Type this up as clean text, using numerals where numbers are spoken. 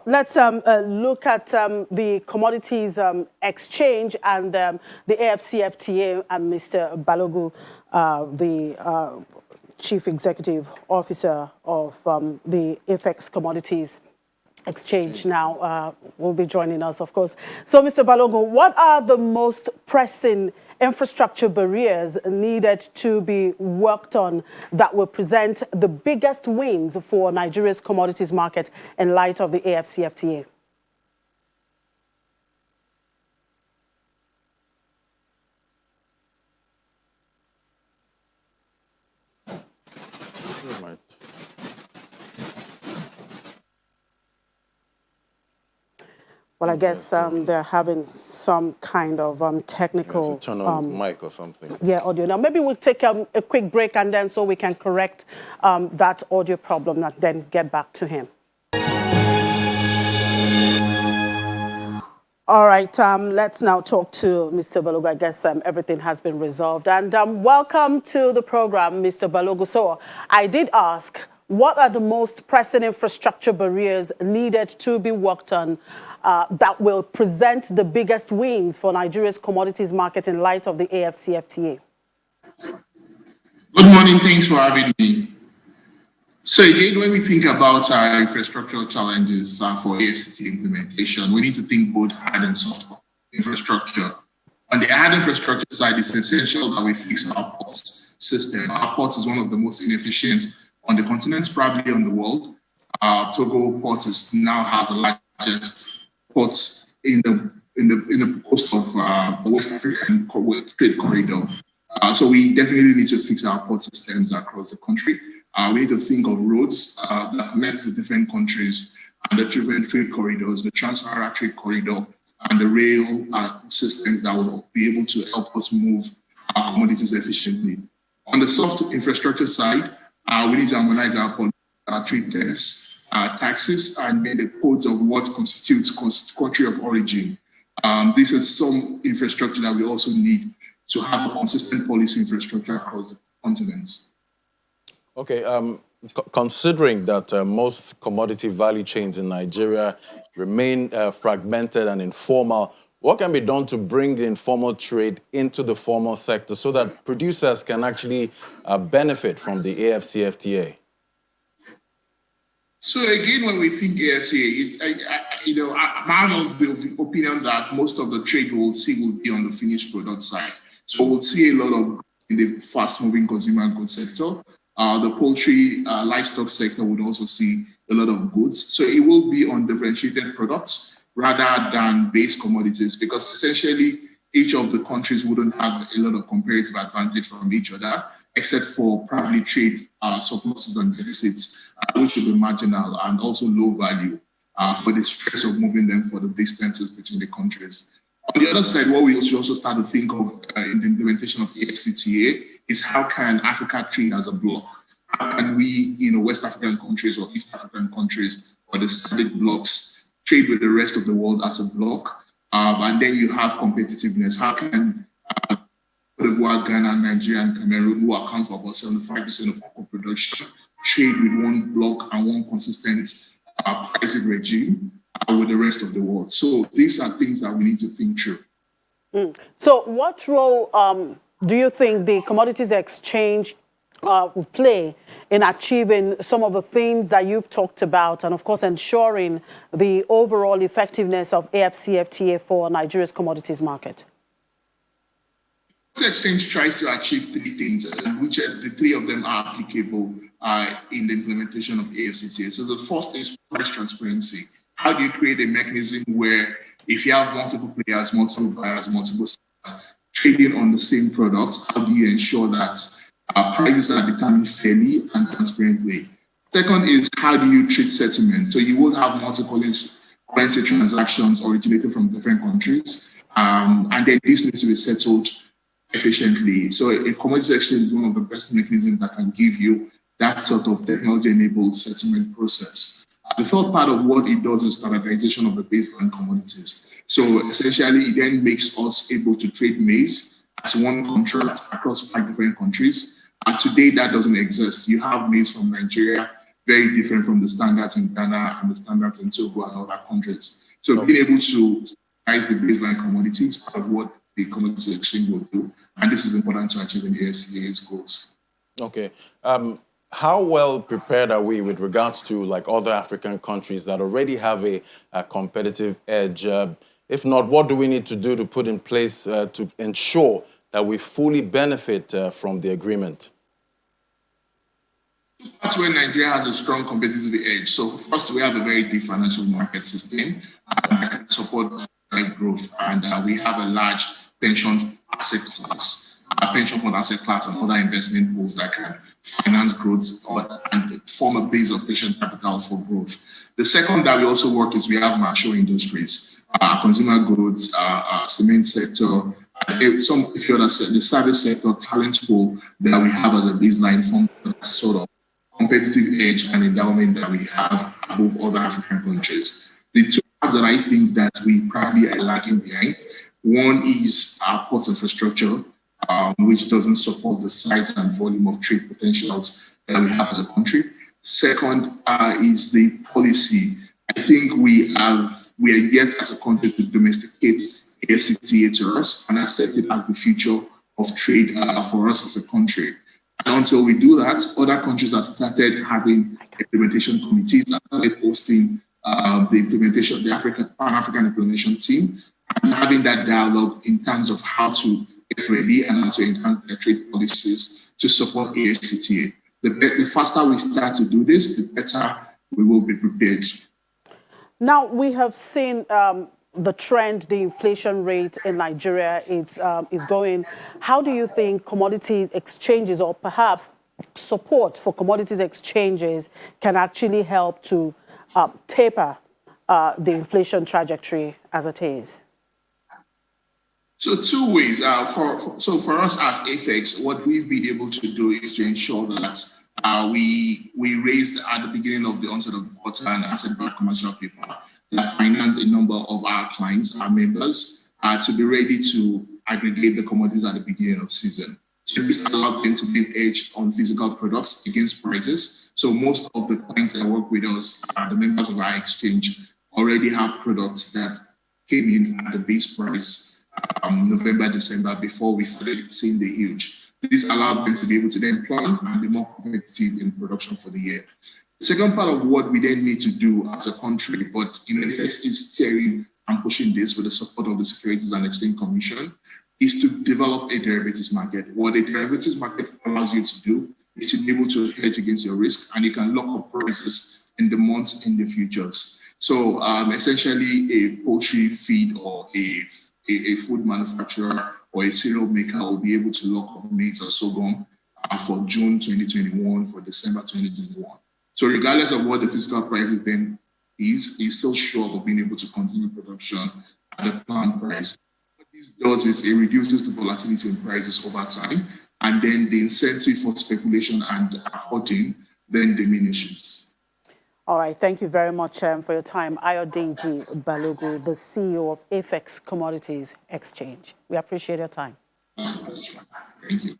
Let's look at the commodities exchange and the AFCFTA and Mr. Balogu, the Chief Executive Officer of the AFEX Commodities Exchange now will be joining us, of course. So, Mr. Balogu, what are the most pressing infrastructure barriers needed to be worked on that will present the biggest wins for Nigeria's commodities market in light of the AFCFTA? Well, I guess they're having some kind of technical... turn on mic or something. Yeah, audio. Now, maybe we'll take a quick break and then so we can correct that audio problem and then get back to him. All right, let's now talk to Mr. Balogu. I guess everything has been resolved. And welcome to the program, Mr. Balogu. So I did ask, what are the most pressing infrastructure barriers needed to be worked on that will present the biggest wins for Nigeria's commodities market in light of the AFCFTA? Good morning. Thanks for having me. So again, when we think about our infrastructural challenges for AFCTA implementation, we need to think both hard and soft infrastructure. On the hard infrastructure side, it's essential that we fix our ports system. Our ports is one of the most inefficient on the continent, probably on the world. Togo port now has the largest ports in the coast of the West African trade corridor. So we definitely need to fix our port systems across the country. We need to think of roads that connect the different countries and the different trade corridors, the Trans-Saharan trade corridor, and the rail systems that will be able to help us move our commodities efficiently. On the soft infrastructure side, we need to harmonize our trade terms, taxes, and then the codes of what constitutes country of origin. This is some infrastructure that we also need to have a consistent policy infrastructure across the continent. Okay, considering that most commodity value chains in Nigeria remain fragmented and informal, what can be done to bring the informal trade into the formal sector so that producers can actually benefit from the AFCFTA? So again, when we think AFCA, I'm of the opinion that most of the trade we'll see will be on the finished product side. So we'll see a lot of in the fast-moving consumer goods sector. The poultry, livestock sector would also see a lot of goods. So it will be on differentiated products rather than base commodities, because essentially each of the countries wouldn't have a lot of comparative advantage from each other, except for probably trade surpluses and deficits, which will be marginal and also low value for the stress of moving them for the distances between the countries. On the other side, what we also start to think of in the implementation of the FCTA is how can Africa trade as a bloc? How can we, West African countries or East African countries or the SADC blocks trade with the rest of the world as a bloc? And then you have competitiveness. How can Cote d'Ivoire, Ghana, Nigeria, and Cameroon, who account for about 75% of cocoa production, trade with one bloc and one consistent pricing regime with the rest of the world? So these are things that we need to think through. So what role do you think the commodities exchange will play in achieving some of the things that you've talked about and, of course, ensuring the overall effectiveness of AFCFTA for Nigeria's commodities market? The exchange tries to achieve three things, which the three of them are applicable in the implementation of AFCTA. So the first is price transparency. How do you create a mechanism where if you have multiple players, multiple buyers, multiple sellers trading on the same product, how do you ensure that prices are determined fairly and transparently? Second is how do you treat settlement? So you will have multiple currency transactions originating from different countries, and then this needs to be settled efficiently. So a commodities exchange is one of the best mechanisms that can give you that sort of technology-enabled settlement process. The third part of what it does is standardization of the baseline commodities. So essentially, it then makes us able to trade maize as one contract across 5 different countries. And today, that doesn't exist. You have maize from Nigeria very different from the standards in Ghana and the standards in Togo and other countries. So being able to standardize the baseline commodities is part of what the Commodities Exchange will do, and this is important to achieving the AFCA's goals. Okay. How well prepared are we with regards to like other African countries that already have a competitive edge? If not, what do we need to do to put in place to ensure that we fully benefit from the agreement? That's where Nigeria has a strong competitive edge. So first, we have a very deep financial market system that can support growth, and we have a large pension asset class, pension fund asset class, and other investment pools that can finance growth and form a base of patient capital for growth. The second that we also work is we have mature industries, consumer goods, cement sector, some if you understand the service sector, talent pool that we have as a baseline from sort of competitive edge and endowment that we have above other African countries. The two parts that I think that we probably are lagging behind, one is our port infrastructure, which doesn't support the size and volume of trade potentials that we have as a country. Second is the policy. I think we are yet as a country to domesticate AFCTA to us and accept it as the future of trade for us as a country. And until we do that, other countries have started having implementation committees, have started hosting the Pan-African implementation team, and having that dialogue in terms of how to get ready and how to enhance their trade policies to support AFCTA. The faster we start to do this, the better we will be prepared. Now, we have seen the trend, the inflation rate in Nigeria is going. How do you think commodities exchanges or perhaps support for commodities exchanges can actually help to taper the inflation trajectory as it is? So two ways. So for us as AFEX, what we've been able to do is to ensure that we raised at the beginning of the onset of the quarter an asset-backed commercial paper that financed a number of our clients, our members, to be ready to aggregate the commodities at the beginning of season. So this allowed them to gain edge on physical products against prices. So most of the clients that work with us, the members of our exchange, already have products that came in at the base price November, December, before we started seeing the huge. This allowed them to be able to then plan and be more competitive in production for the year. The second part of what we then need to do as a country, but AFEX is steering and pushing this with the support of the Securities and Exchange Commission, is to develop a derivatives market. What a derivatives market allows you to do is to be able to hedge against your risk, and you can lock up prices in the months in the futures. So essentially a poultry feed or a food manufacturer or a cereal maker will be able to lock up maize or sorghum for June 2021, for December 2021. So regardless of what the physical prices then is, he's still sure of being able to continue production at the planned price. What this does is it reduces the volatility in prices over time, and then the incentive for speculation and hoarding then diminishes. All right, thank you very much for your time. Ayodeji Balogun, the CEO of AFEX Commodities Exchange. We appreciate your time. Thank you.